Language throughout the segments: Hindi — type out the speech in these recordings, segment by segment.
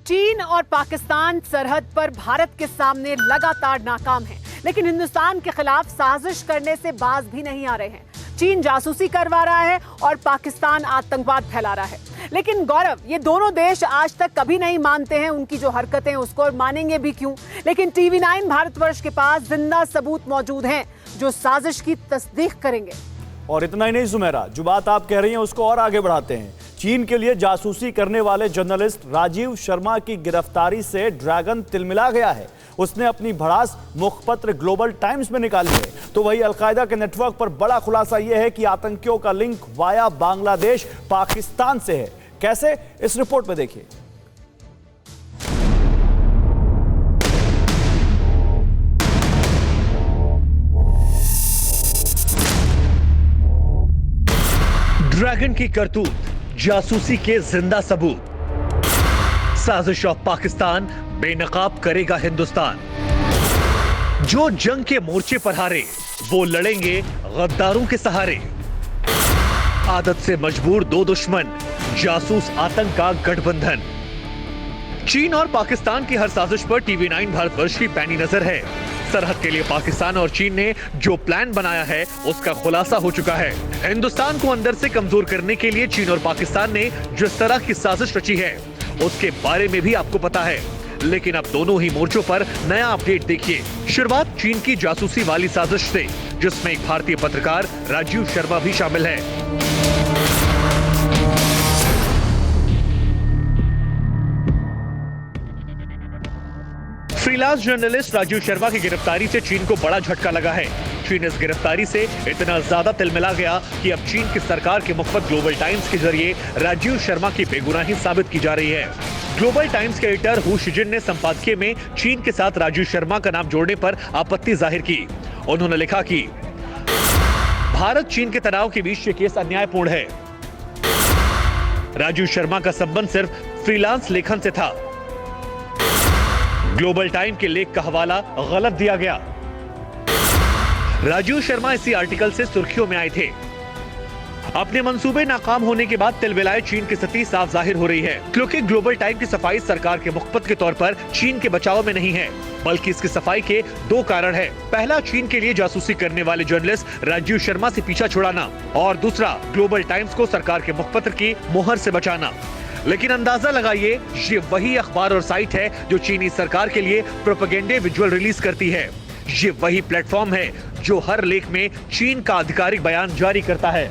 चीन और पाकिस्तान सरहद पर भारत के सामने लगातार नाकाम हैं, लेकिन हिंदुस्तान के खिलाफ साजिश करने से बाज भी नहीं आ रहे हैं। चीन जासूसी करवा रहा है और पाकिस्तान आतंकवाद फैला रहा है। लेकिन गौरव, ये दोनों देश आज तक कभी नहीं मानते हैं उनकी जो हरकतें उसको, और मानेंगे भी क्यों। लेकिन TV9 भारतवर्ष के पास जिंदा सबूत मौजूद हैं जो साजिश की तस्दीक करेंगे। और इतना ही नहीं सुमेरा, जो बात आप कह रही हैं उसको और आगे बढ़ाते हैं। चीन के लिए जासूसी करने वाले जर्नलिस्ट राजीव शर्मा की गिरफ्तारी से ड्रैगन तिलमिला गया है। उसने अपनी भड़ास मुखपत्र ग्लोबल टाइम्स में निकाली है। तो वही अलकायदा के नेटवर्क पर बड़ा खुलासा यह है कि आतंकियों का लिंक वाया बांग्लादेश पाकिस्तान से है। कैसे, इस रिपोर्ट में देखिए। ड्रैगन की करतूत, जासूसी के जिंदा सबूत, साजिश ऑफ पाकिस्तान, बेनकाब करेगा हिंदुस्तान। जो जंग के मोर्चे पर हारे वो लड़ेंगे गद्दारों के सहारे। आदत से मजबूर दो दुश्मन, जासूस आतंक का गठबंधन। चीन और पाकिस्तान की हर साजिश पर TV9 भारतवर्ष की पैनी नजर है। सरहद के लिए पाकिस्तान और चीन ने जो प्लान बनाया है उसका खुलासा हो चुका है। हिंदुस्तान को अंदर से कमजोर करने के लिए चीन और पाकिस्तान ने जिस तरह की साजिश रची है उसके बारे में भी आपको पता है। लेकिन अब दोनों ही मोर्चों पर नया अपडेट देखिए। शुरुआत चीन की जासूसी वाली साजिश से, जिसमें एक भारतीय पत्रकार राजीव शर्मा भी शामिल है। फ्रीलांस जर्नलिस्ट राजीव शर्मा की गिरफ्तारी से चीन को बड़ा झटका लगा है। चीन इस गिरफ्तारी से इतना ज्यादा तिलमिला गया कि अब चीन की सरकार के मुखपत्र ग्लोबल टाइम्स के जरिए राजीव शर्मा की बेगुनाही साबित की जा रही है। ग्लोबल टाइम्स के एडिटर हू शिजिन ने संपादकीय में चीन के साथ राजीव शर्मा का नाम जोड़ने पर आपत्ति जाहिर की। उन्होंने लिखा कि भारत चीन के तनाव के बीच ये केस अन्यायपूर्ण है। राजीव शर्मा का संबंध सिर्फ फ्रीलांस लेखन से था। ग्लोबल टाइम के लेख का हवाला गलत दिया गया। राजीव शर्मा इसी आर्टिकल से सुर्खियों में आए थे। अपने मंसूबे नाकाम होने के बाद तिलमिलाए चीन की स्थिति साफ जाहिर हो रही है, क्योंकि ग्लोबल टाइम की सफाई सरकार के मुखपत्र के तौर पर चीन के बचाव में नहीं है, बल्कि इसकी सफाई के दो कारण है। पहला, चीन के लिए जासूसी करने वाले जर्नलिस्ट राजीव शर्मा से पीछा छुड़ाना, और दूसरा, ग्लोबल टाइम्स को सरकार के मुखपत्र की मुहर से बचाना। लेकिन अंदाजा लगाइए, ये वही अखबार और साइट है जो चीनी सरकार के लिए प्रोपेगेंडे विजुअल रिलीज करती है। ये वही प्लेटफॉर्म है जो हर लेख में चीन का आधिकारिक बयान जारी करता है।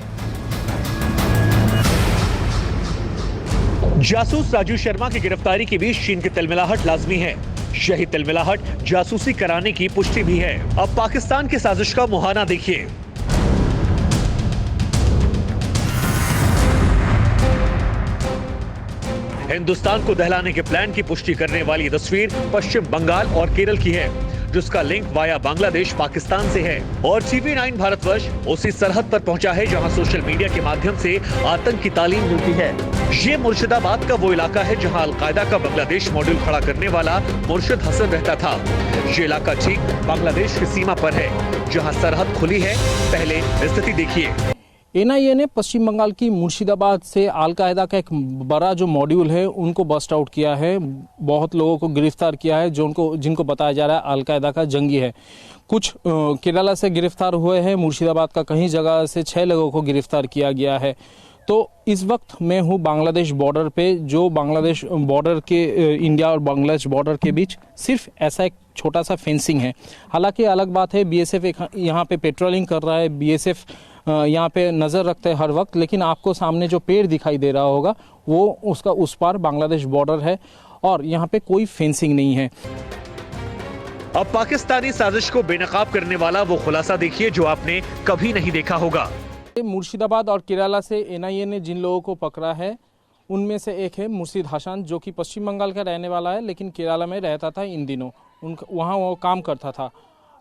जासूस राजीव शर्मा की गिरफ्तारी के बीच चीन की तिलमिलाहट लाजमी है। यही तिलमिलाहट जासूसी कराने की पुष्टि भी है। अब पाकिस्तान की साजिश का मुहाना देखिए। हिंदुस्तान को दहलाने के प्लान की पुष्टि करने वाली तस्वीर पश्चिम बंगाल और केरल की है, जिसका लिंक वाया बांग्लादेश पाकिस्तान से है। और TV9 भारतवर्ष उसी सरहद पर पहुंचा है जहां सोशल मीडिया के माध्यम से आतंक की तालीम मिलती है। ये मुर्शिदाबाद का वो इलाका है जहां अलकायदा का बांग्लादेश मॉड्यूल खड़ा करने वाला मुर्शिद हसन रहता था। ये इलाका ठीक बांग्लादेश की सीमा पर है, जहाँ सरहद खुली है। पहले स्थिति देखिए। NIA ने पश्चिम बंगाल की मुर्शिदाबाद से अलकायदा का एक बड़ा जो मॉड्यूल है उनको बस्ट आउट किया है। बहुत लोगों को गिरफ्तार किया है जिनको बताया जा रहा है अलकायदा का जंगी है। कुछ केरला से गिरफ्तार हुए हैं। मुर्शिदाबाद का कहीं जगह से 6 लोगों को गिरफ्तार किया गया है। तो इस वक्त मैं हूँ बांग्लादेश बॉर्डर पे, जो बांग्लादेश बॉर्डर के इंडिया और बांग्लादेश बॉर्डर के बीच सिर्फ ऐसा एक छोटा सा फेंसिंग है। हालांकि अलग बात है, BSF यहाँ पे पेट्रोलिंग कर रहा है, BSF यहाँ पे नज़र रखते हैं हर वक्त। लेकिन आपको सामने जो पेड़ दिखाई दे रहा होगा वो उसका उस पार बांग्लादेश बॉर्डर है और यहाँ पे कोई फेंसिंग नहीं है। अब पाकिस्तानी साजिश को बेनकाब करने वाला वो खुलासा देखिए जो आपने कभी नहीं देखा होगा। मुर्शिदाबाद और केरला से NIA ने जिन लोगों को पकड़ा है उनमें से एक है मुर्शिद हसन, जो कि पश्चिम बंगाल का रहने वाला है, लेकिन केरला में रहता था इन दिनों। वहाँ वो काम करता था।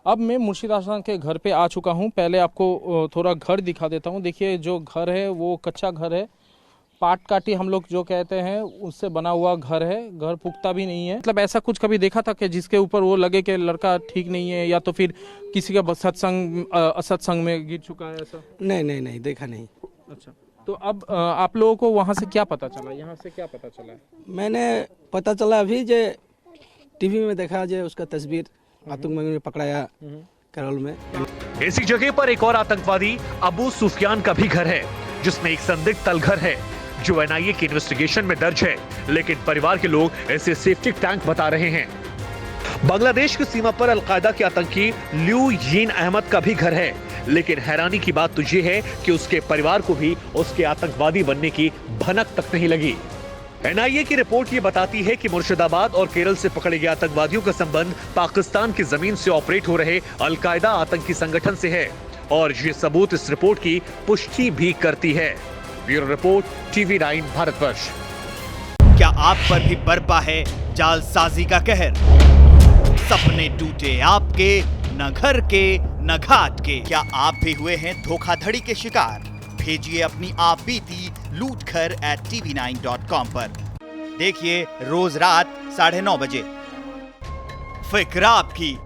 अब मैं मुर्शिद हसन के घर पे आ चुका हूँ। पहले आपको थोड़ा घर दिखा देता हूँ। देखिए, जो घर है वो कच्चा घर है, पाट काटी हम लोग जो कहते हैं उससे बना हुआ घर है। घर पुख्ता भी नहीं है। मतलब ऐसा कुछ कभी देखा था कि जिसके ऊपर वो लगे कि लड़का ठीक नहीं है, या तो फिर किसी का सत्संग असत्संग में गिर चुका है, ऐसा? नहीं देखा नहीं। अच्छा, तो अब आप लोगों को वहाँ से क्या पता चला, यहाँ से क्या पता चला? मैंने पता चला अभी जे टीवी में देखा जे उसका तस्वीर आतंकवादी ने पकड़ाया केरल में। इसी जगह पर एक और आतंकवादी अबू सुफियान का भी घर है, जिसमें एक संदिग्ध तलघर है जो एनआईए की इन्वेस्टिगेशन में दर्ज है, लेकिन परिवार के लोग इसे सेफ्टी टैंक बता रहे हैं। बांग्लादेश की सीमा पर अलकायदा के आतंकी ल्यू यीन अहमद का भी घर है, लेकिन हैरानी की बात तो ये है कि उसके परिवार को भी उसके आतंकवादी बनने की भनक तक नहीं लगी। एनआईए की रिपोर्ट ये बताती है कि मुर्शिदाबाद और केरल से पकड़े गए आतंकवादियों का संबंध पाकिस्तान की जमीन से ऑपरेट हो रहे अलकायदा आतंकी संगठन से है, और ये सबूत इस रिपोर्ट की पुष्टि भी करती है। Bureau report, TV9 Bharatvarsh. क्या आप पर भी बरपा है जालसाजी का कहर? सपने टूटे आपके, न घर के न घाट के। क्या आप भी हुए हैं धोखाधड़ी के शिकार? भेजिए अपनी आप बीती lootkhar@tv9.com पर। देखिए रोज रात 9:30 बजे। फिक्र आपकी,